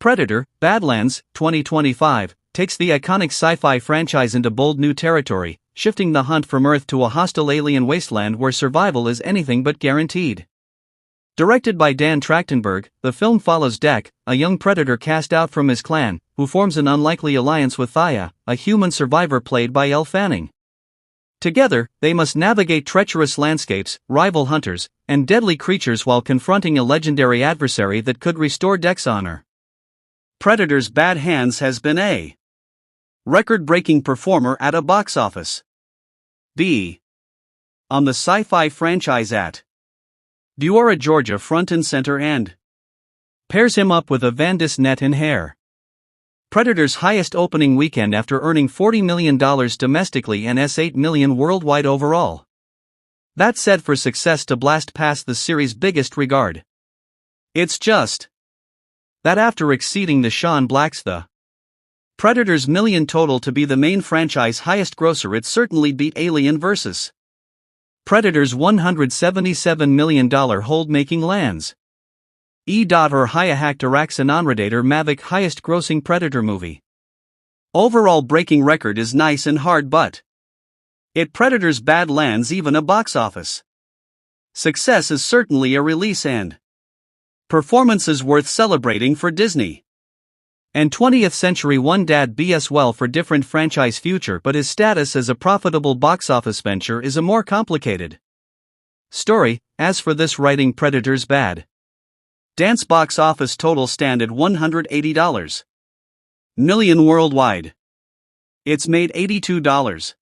Predator Badlands, 2025, takes the iconic sci-fi franchise into bold new territory, shifting the hunt from Earth to a hostile alien wasteland where survival is anything but guaranteed. Directed by Dan Trachtenberg, the film follows Dek, a young predator cast out from his clan, who forms an unlikely alliance with Thia, a human survivor played by Elle Fanning. Together, they must navigate treacherous landscapes, rival hunters, and deadly creatures while confronting a legendary adversary that could restore Dek's honor. Predator's Bad Hands has been a record-breaking performer at a box office. B. On the sci-fi franchise at Deora, Georgia front and center and pairs him up with a Van Dis net in hair. Predator's highest opening weekend after earning $40 million domestically and $8 million worldwide overall. That's set for success to blast past the series' biggest regard. It's just that after exceeding the Sean Black's The Predator's million total to be the main franchise highest grosser, it certainly beat Alien vs. Predator's $177 million hold, making lands or Hayahack Araxanonradator Mavic highest grossing Predator movie. Overall breaking record is nice and hard, but it Predator's Badlands even a box office success is certainly a release and performances worth celebrating for Disney. And 20th Century One dad BS well for different franchise future, but his status as a profitable box office venture is a more complicated story. As for this writing, Predator's Bad Dance box office total stand at $180 million worldwide. It's made $82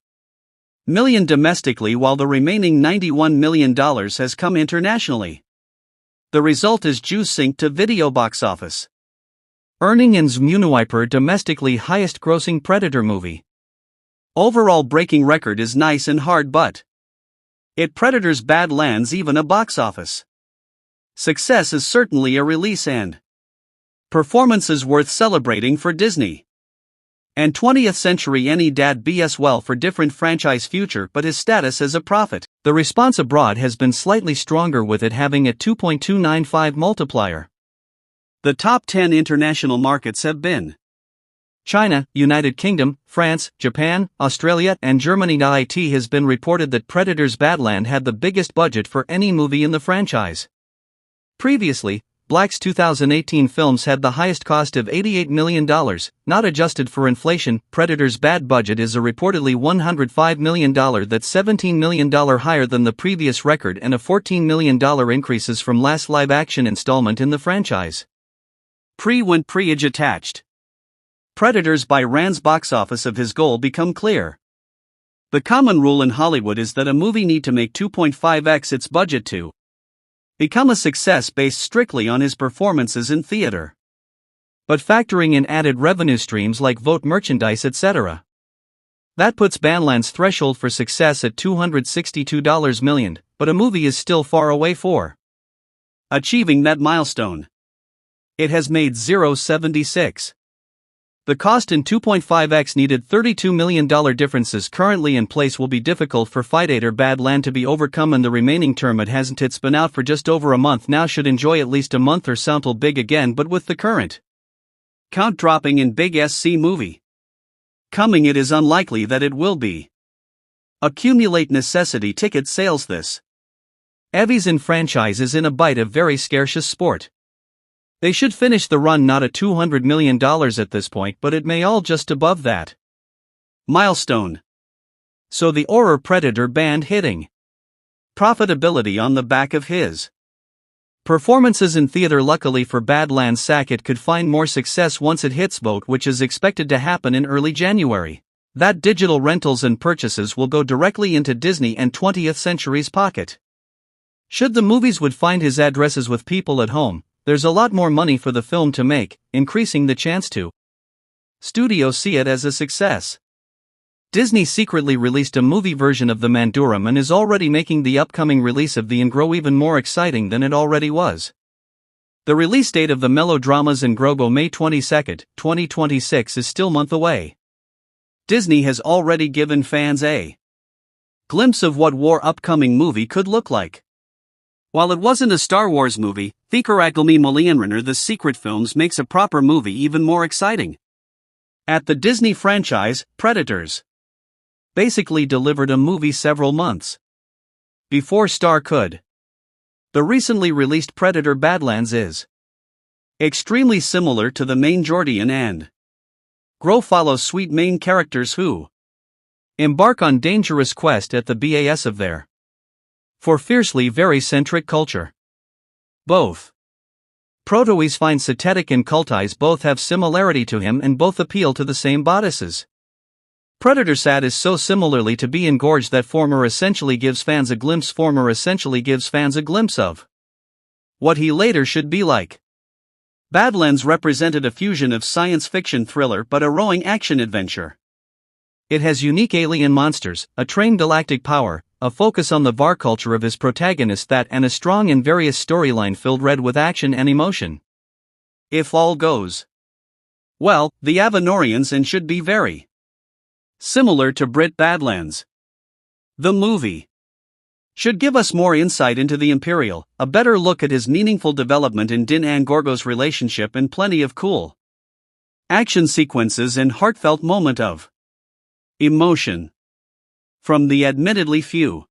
million domestically, while the remaining $91 million has come internationally. The result is juice sync to video box office earning and Zmuniwiper domestically highest grossing Predator movie. Overall breaking record is nice and hard, but it Predator's Badlands even a box office success is certainly a release and performances worth celebrating for Disney. And 20th Century any dad BS well for different franchise future, but his status as a profit. The response abroad has been slightly stronger, with it having a 2.295 multiplier. The top 10 international markets have been China, United Kingdom, France, Japan, Australia, and Germany. It has been reported that Predator's Badland had the biggest budget for any movie in the franchise. Previously, Black's 2018 films had the highest cost of $88 million, not adjusted for inflation. Predator's Bad budget is a reportedly $105 million, that's $17 million higher than the previous record and a $14 million increases from last live-action installment in the franchise. When pre-age attached Predators by Rand's box office of his goal become clear. The common rule in Hollywood is that a movie need to make 2.5x its budget to become a success based strictly on his performances in theater, but factoring in added revenue streams like vote merchandise, etc. That puts Badlands' threshold for success at $262 million, but a movie is still far away for achieving that milestone. It has made $0.76. The cost in 2.5x needed $32 million differences currently in place will be difficult for Predator Badlands to be overcome, and the remaining term it hasn't. It's been out for just over a month now, should enjoy at least a month or so big again, but with the current count dropping in big SC movie coming, it is unlikely that it will be accumulate necessity ticket sales. This Evie's in franchise is in a bite of very scarce sport. They should finish the run not at $200 million at this point, but it may all just above that milestone. So the horror Predator band hitting profitability on the back of his performances in theater. Luckily for Badlands, it could find more success once it hits boat, which is expected to happen in early January. That digital rentals and purchases will go directly into Disney and 20th Century's pocket. Should the movies would find his addresses with people at home, there's a lot more money for the film to make, increasing the chance to studios see it as a success. Disney secretly released a movie version of The Manduram and is already making the upcoming release of The Ingro even more exciting than it already was. The release date of the melodramas in Grobo, May 22, 2026, is still a month away. Disney has already given fans a glimpse of what war upcoming movie could look like. While it wasn't a Star Wars movie, Thia The Secret Films makes a proper movie even more exciting. At the Disney franchise, Predators basically delivered a movie several months before Star could. The recently released Predator Badlands is extremely similar to the main Jordan and Grow follow sweet main characters who embark on dangerous quest at the BAS of their for fiercely very centric culture. Both Proteus find Satetic and Cultize both have similarity to him and both appeal to the same bodices. Predator Sat is so similarly to be engorged that former essentially gives fans a glimpse of what he later should be like. Badlands represented a fusion of science fiction thriller but a rowing action adventure. It has unique alien monsters, a trained galactic power, a focus on the VAR culture of his protagonist and a strong and various storyline filled red with action and emotion. If all goes well, the Avenorians and should be very similar to Brit Badlands. The movie should give us more insight into the Imperial, a better look at his meaningful development in Din and Gorgo's relationship and plenty of cool action sequences and heartfelt moment of emotion from the admittedly few